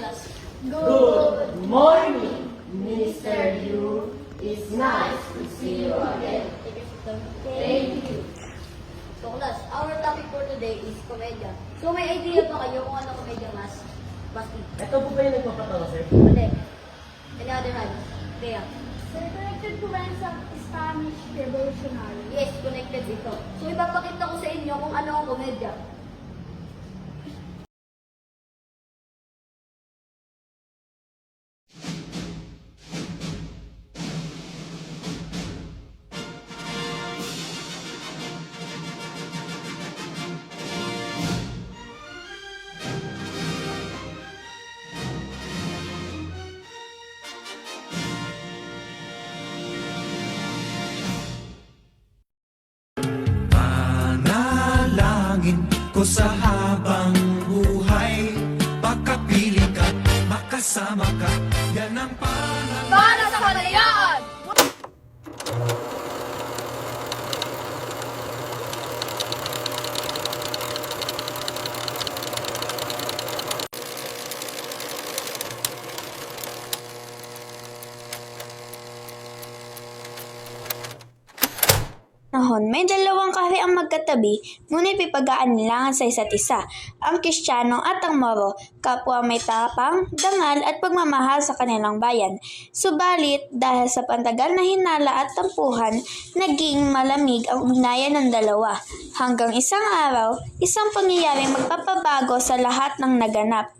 class. Good morning, Mr. Yu. It's nice to see you again. Thank you. So class, our topic for today is komedya. So may idea ba kayo kung ano komedya, mas? Basti. Ito po ba yung nagpapatawa, sir? Hindi. Any other hand? Kaya. Sir, connected po ba yan sa Spanish Revolutionary? Yes, connected dito. So ipapakita ko sa inyo kung ano ang komedya. Panalangin ko sa habang buhay, makapili ka, makasama ka, yan ang panalangin. Para sa kalayaan! Nahon, may dalawang kahariang magkatabi, ngunit pipag-aanilangan sa isa't isa, ang Kristiyano at ang Moro, kapwa may tapang, dangal at pagmamahal sa kanilang bayan. Subalit, dahil sa pantagal na hinala at tampuhan, naging malamig ang ugnayan ng dalawa. Hanggang isang araw, isang pangyayaring magpapabago sa lahat ng naganap.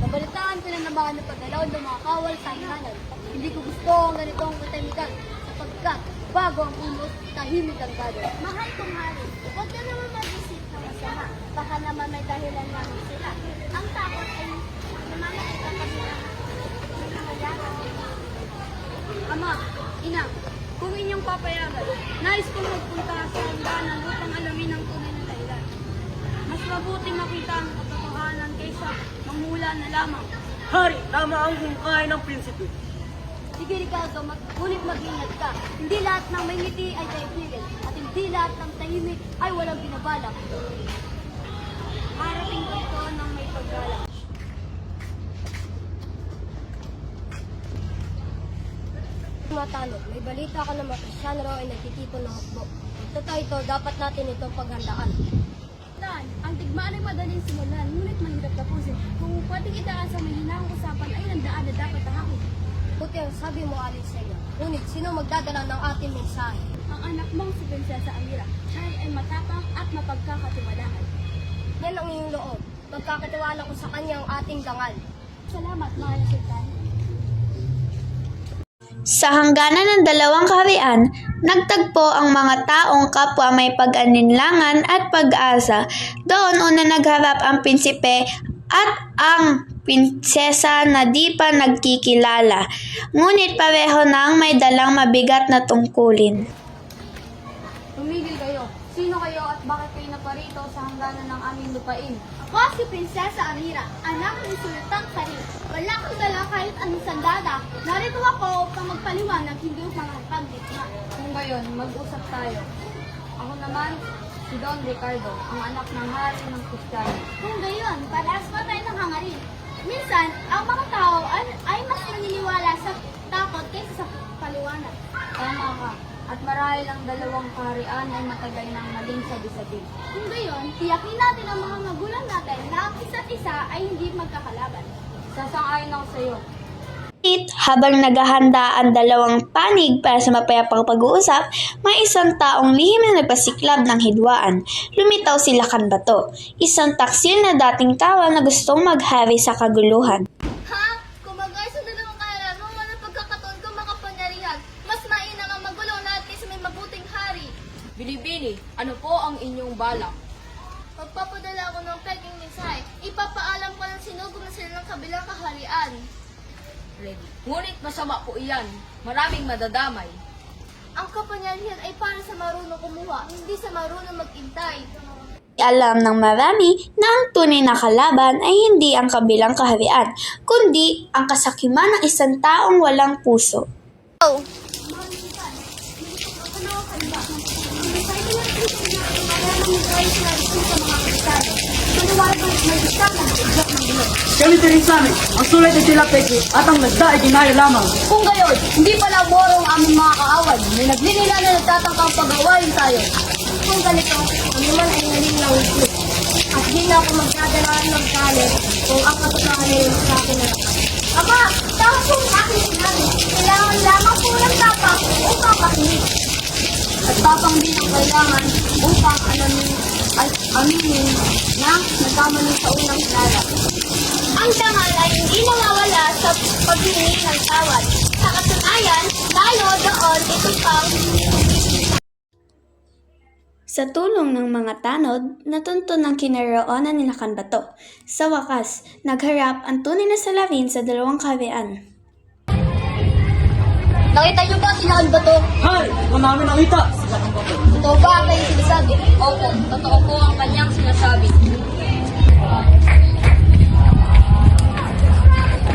Nabalitaan ko na naman ang pagdalaw ng mga kawal sa hinanan. Hindi ko gusto ang ganitong katahimikan sapagkat bago ang unos, tahimik ang gado. Mahal kong hari, huwag ka naman mag-isip na masama. Baka naman may dahilan namin sila. Ang takot ay lumalaki kapag Ama, ina, kung inyong papayagan, nais kong magpunta sa hangganan upang alamin ang tunay na dahilan. Mas mabuti makita ang katotohanan kaysa manghula na lamang. Hari, tama ang hungkay ng prinsipe. Sige Ricardo, ngunit mag-ingat ka. Hindi lahat ng may ngiti ay kaibigan at hindi lahat ng tahimik ay walang binabalak. Harating ko ito ng may paggalang. Matalo, may balita ka na Kristyano raw ay nagtitipon ng hukbo. Kung totoo ito, dapat natin itong paghandaan. Tan, ang digmaan ay madaling simulan, ngunit mahirap tapusin. Kung pwedeng idaan sa may hinahang usapan ay nandaan na dapat tahakin. Buti ang sabi mo, Alicia. Ngunit sino magdadala ng ating mensahe? Ang anak mong si Prinsesa Amira, siya ay matapang at mapagkakatiwalaan. Yan ang iyong loob. Magkakatiwala ko sa kanya ang ating dangal. Salamat, mahal na Sultan. Sa hangganan ng dalawang kaharian, nagtagpo ang mga taong kapwa may pag-aninlangan at pag-asa. Doon una nagharap ang prinsipe at ang prinsesa na di pa nagkikilala, ngunit pareho nang may dalang mabigat na tungkulin. Tumigil kayo. Sino kayo at bakit kayo naparito sa hangganan ng aming lupain? Ako si Prinsesa Amira, anak ni Sultan Karim. Wala kang dala kahit anong sandata. Narito ako upang magpaliwanag, hindi upang magpagdikma. Kung gayon, mag-usap tayo. Ako naman, si Don Ricardo, ang anak ng hari ng Kristiyano. Kung gayon, parehas pa tayo ng hangarin. Minsan, ang mga tao ay mas naniniwala sa takot kaysa sa paliwanag. Tama ka. At marahil ang dalawang kaharian ay matagal ng maling sabi-sabi. Kung gayon, tiyakin natin ang mga magulang natin na ang isa't isa ay hindi magkakalaban. Sasang-ayon ako sa iyo. Ngunit habang naghahanda ang dalawang panig para sa mapayapang pag-uusap, may isang taong lihim na nagpasiklab ng hidwaan. Lumitaw si Lakan Bato, isang taksil na dating tao na gustong maghari sa kaguluhan. Ha? Kung mag-ayos ang dalawang kaharian mo, walang pagkakataon kung makapangyarihan. Mas mainam ang magulo natin kaysa may mabuting hari. Bilibili, ano po ang inyong balak? Magpapadala ako ng peking mensahe. Ipapaalam ko ng sinugong na sila ng kabilang kaharian. Ready. Ngunit masama po iyan. Maraming madadamay. Ang kapangyarihan ay para sa marunong kumuha, hindi sa marunong mag-intay. Alam ng marami na ang tunay na kalaban ay hindi ang kabilang kaharian, kundi ang kasakiman ng isang taong walang puso. Oh! Maniwala ko may isang ng Kami Teresame, ang sulit ay sila Peki at ang nagda ay ginaya lamang. Kung gayon, hindi pala Moro ang aming mga kaaway. May naglinila na nagtatangkang pag-awayin tayo. Kung ganito, kami man ay naling nawigit. At di na ako magdadalaan ng galit kung ang katotohanan ay sa akin na lakas. Ama, tama po ang aking sinabi. Kailangan lamang po ng tapang upang makinig. At tapang din ang kailangan upang aminin na nagkamali sa unang kilala. Ang dangal ay hindi nawawala sa paghingi ng tawad. Sa katunayan, tayo doon ito pang Sa tulong ng mga tanod, natunto ng kinaroonan ni Kanbato. Sa wakas, nagharap ang tunay na salarin sa dalawang kaharian. Nakita niyo ba sila ang bato? Hay! Kung namin nakita! Totoo ba ang kanyang sinasabi? Opo, totoo po ang kanyang sinasabi.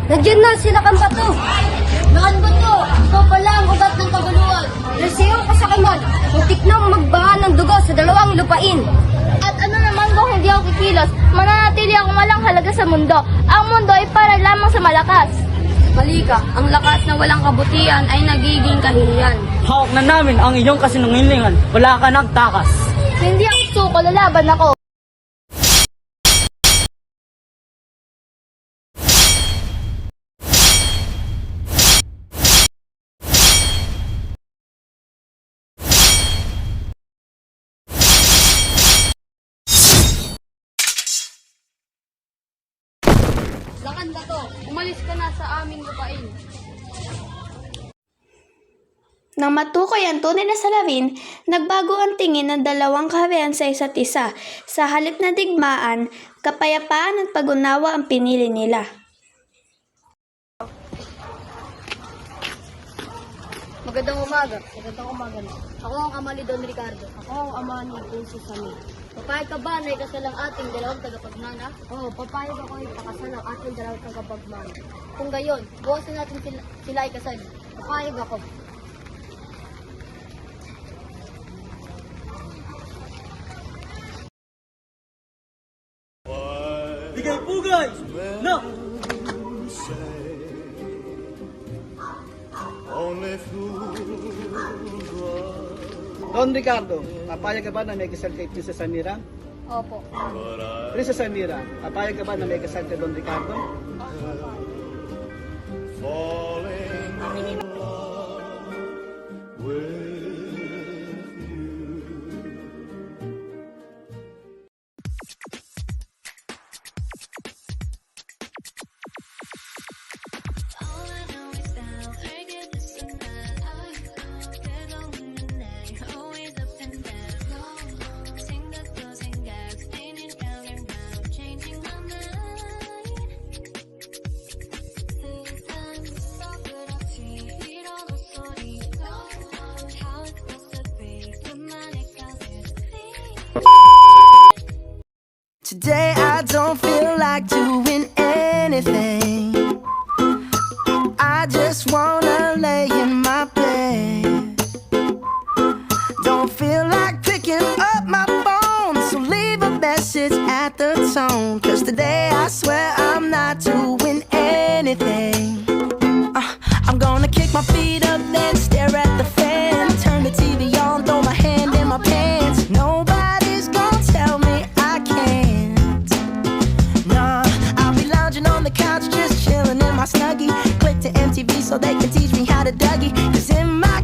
Nandiyan na sila kang bato. Naan ba to? Ikaw pala ang ugat ng kaguluhan. Laseo ka sa kaman. Muntik nang magbaha ng dugo sa dalawang lupain. At ano naman kung hindi ako kikilos, mananatili ako walang halaga sa mundo. Ang mundo ay para lamang sa malakas. Mali ka, ang lakas na walang kabutihan ay nagiging kahihiyan. Hawak na namin ang iyong kasinungalingan. Wala ka nagtakas. Hindi ako suko, lalaban ako. Lakan ba to? Umalis ka na sa aming lupain. Nang matukoy ang tunay na salarin, nagbago ang tingin ng dalawang kaharian sa isa't isa. Sa halip na digmaan, kapayapaan at pag-unawa ang pinili nila. Magandang umaga. Magandang umaga. Ako ang ama ni Don Ricardo. Ako ang ama ni Pulso Sami. Papayag ka ba na ikasal ang ating dalawang tagapagmana? Oo, papayag ako ipakasal ang ating dalawang tagapagmana. Kung gayon, buwasan natin sila ikasal. Papayag ako. Bigay pugay! No! Don Ricardo, papayag ka ba na may kasal kay Princess Samira? Opo. Princess Samira, papayag ka ba na may kasal kay Don Ricardo? Today I don't feel like doing anything. I just wanna lay in my bed. Don't feel like picking up my phone, so leave a message at the tone. 'Cause today I swear I'm not doing anything. I'm gonna kick my feet up, then stare at the fan. Turn the TV on, throw my hand in my pants. Nobody's gonna tell me I can't. Nah, I'll be lounging on the couch, just chilling in my Snuggie. Click to MTV so they can teach me how to Dougie. 'Cause in my